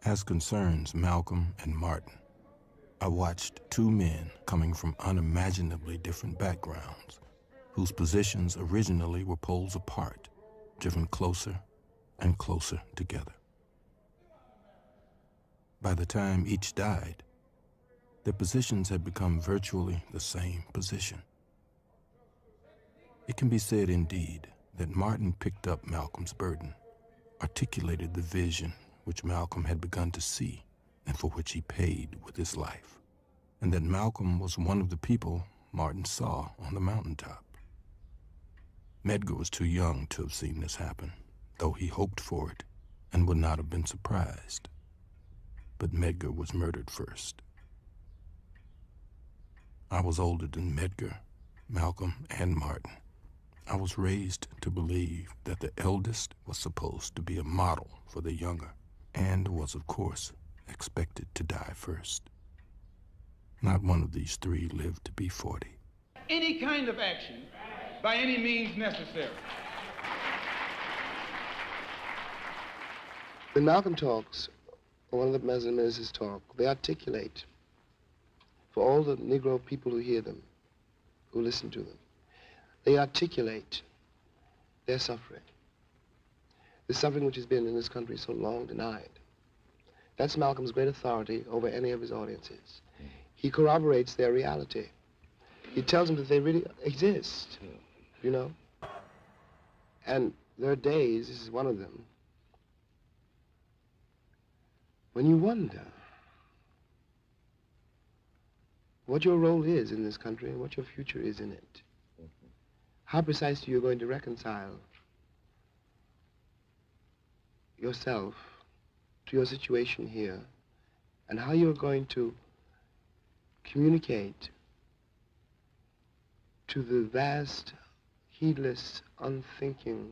As concerns Malcolm and Martin, I watched two men coming from unimaginably different backgrounds, whose positions originally were poles apart, driven closer and closer together. By the time each died, their positions had become virtually the same position. It can be said indeed that Martin picked up Malcolm's burden, articulated the vision which Malcolm had begun to see and for which he paid with his life, and that Malcolm was one of the people Martin saw on the mountaintop. Medgar was too young to have seen this happen, though he hoped for it and would not have been surprised. But Medgar was murdered first. I was older than Medgar, Malcolm, and Martin. I was raised to believe that the eldest was supposed to be a model for the younger, and was, of course, expected to die first. Not one of these three lived to be 40. Any kind of action, by any means necessary. When Malcolm talks, or one of the ministers talk, they articulate for all the Negro people who hear them, who listen to them. They articulate their suffering, the suffering which has been in this country so long denied. That's Malcolm's great authority over any of his audiences. He corroborates their reality. He tells them that they really exist, you know? And there are days, this is one of them, when you wonder what your role is in this country and what your future is in it. How precisely you're going to reconcile yourself to your situation here, and how you're going to communicate to the vast, heedless, unthinking,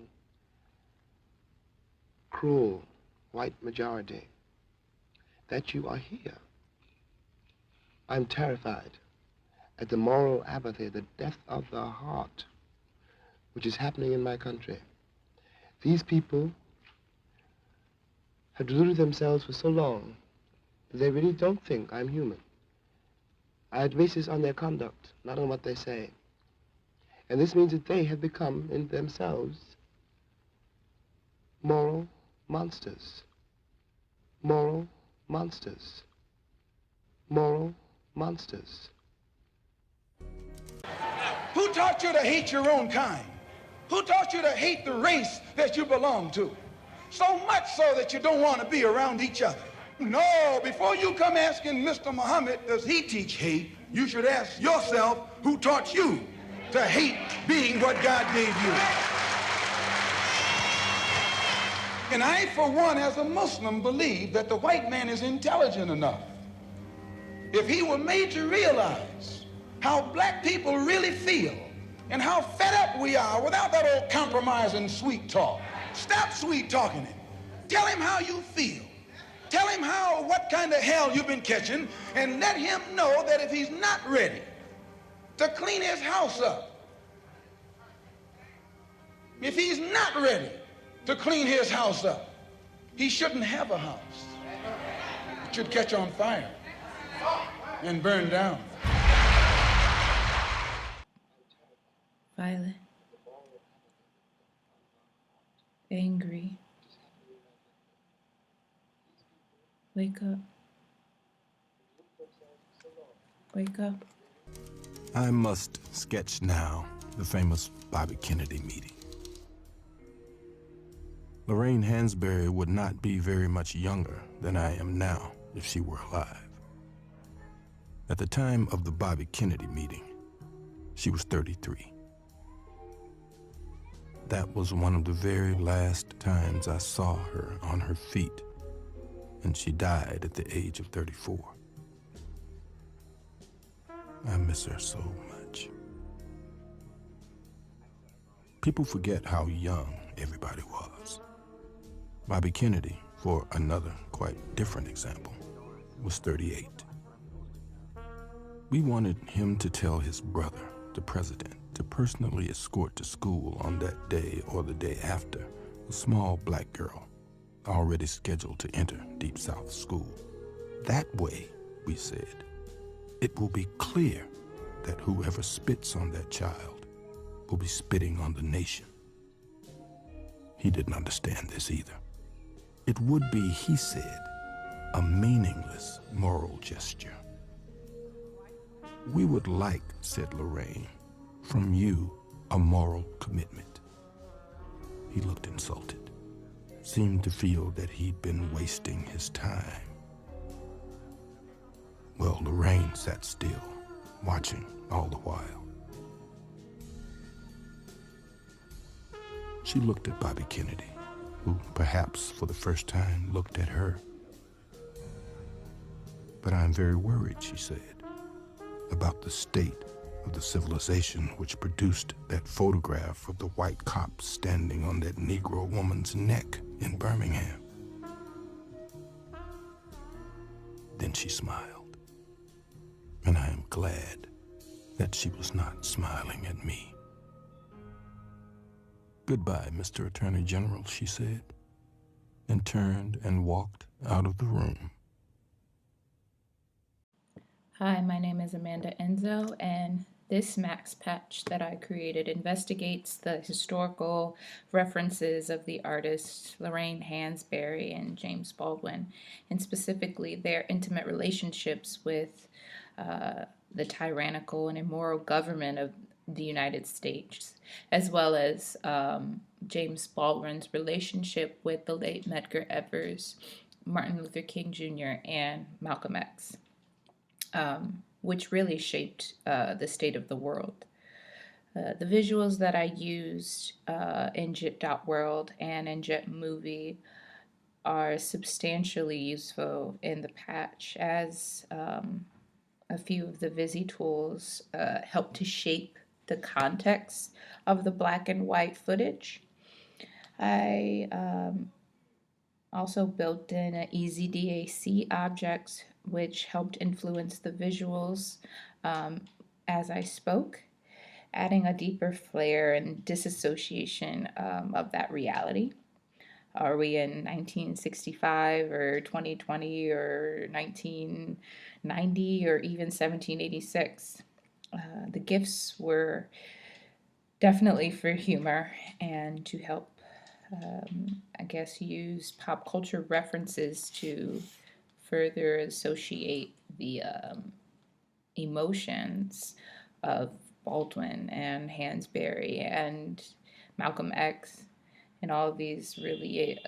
cruel white majority that you are here. I'm terrified at the moral apathy, the death of the heart, which is happening in my country. These people have deluded themselves for so long that they really don't think I'm human. I base this on their conduct, not on what they say. And this means that they have become, in themselves, moral monsters. Moral monsters. Moral monsters. Who taught you to hate your own kind? Who taught you to hate the race that you belong to? So much so that you don't want to be around each other. No, before you come asking Mr. Muhammad, does he teach hate, you should ask yourself, who taught you to hate being what God gave you? And I, for one, as a Muslim, believe that the white man is intelligent enough. If he were made to realize how black people really feel and how fed up we are without that old compromise and sweet talk. Stop sweet talking him. Tell him how you feel. Tell him what kind of hell you've been catching, and let him know that if he's not ready to clean his house up, if he's not ready to clean his house up, he shouldn't have a house. It should catch on fire and burn down. Violent, angry. Wake up. Wake up. I must sketch now the famous Bobby Kennedy meeting. Lorraine Hansberry would not be very much younger than I am now if she were alive. At the time of the Bobby Kennedy meeting, she was 33. That was one of the very last times I saw her on her feet, and she died at the age of 34. I miss her so much. People forget how young everybody was. Bobby Kennedy, for another quite different example, was 38. We wanted him to tell his brother, the president, to personally escort to school on that day or the day after a small black girl already scheduled to enter Deep South School. That way, we said, it will be clear that whoever spits on that child will be spitting on the nation. He didn't understand this either. It would be, he said, a meaningless moral gesture. We would like, said Lorraine, from you a moral commitment. He looked insulted, seemed to feel that he'd been wasting his time. Well, Lorraine sat still, watching all the while. She looked at Bobby Kennedy, who perhaps for the first time looked at her. But I'm very worried, she said, about the state of the civilization which produced that photograph of the white cops standing on that Negro woman's neck in Birmingham. Then she smiled, and I am glad that she was not smiling at me. Goodbye, Mr. Attorney General, she said, and turned and walked out of the room. Hi, my name is Amanda Enzo, and this Max Patch that I created investigates the historical references of the artists Lorraine Hansberry and James Baldwin, and specifically their intimate relationships with the tyrannical and immoral government of the United States, as well as James Baldwin's relationship with the late Medgar Evers, Martin Luther King Jr., and Malcolm X. Which really shaped the state of the world. The visuals that I used in jit.world and in jit.movie are substantially useful in the patch, as a few of the Vizze tools help to shape the context of the black and white footage. I also built in an ezadc objects, which helped influence the visuals as I spoke, adding a deeper flair and disassociation of that reality. Are we in 1965 or 2020 or 1990 or even 1786? The gifts were definitely for humor and to help I guess, use pop culture references to further associate the emotions of Baldwin and Hansberry and Malcolm X and all of these really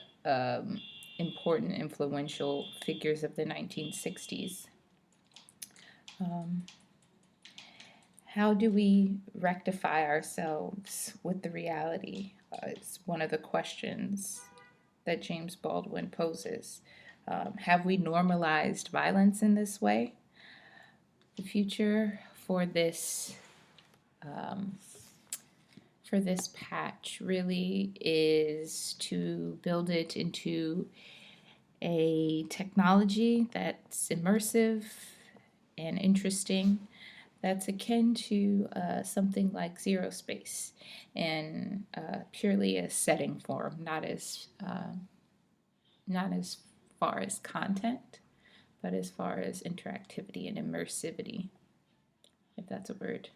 important, influential figures of the 1960s. How do we rectify ourselves with the reality? It's one of the questions that James Baldwin poses. Have we normalized violence in this way? The future for this patch really is to build it into a technology that's immersive and interesting, that's akin to something like Zero Space, and purely a setting form, not as far as content, but as far as interactivity and immersivity, if that's a word.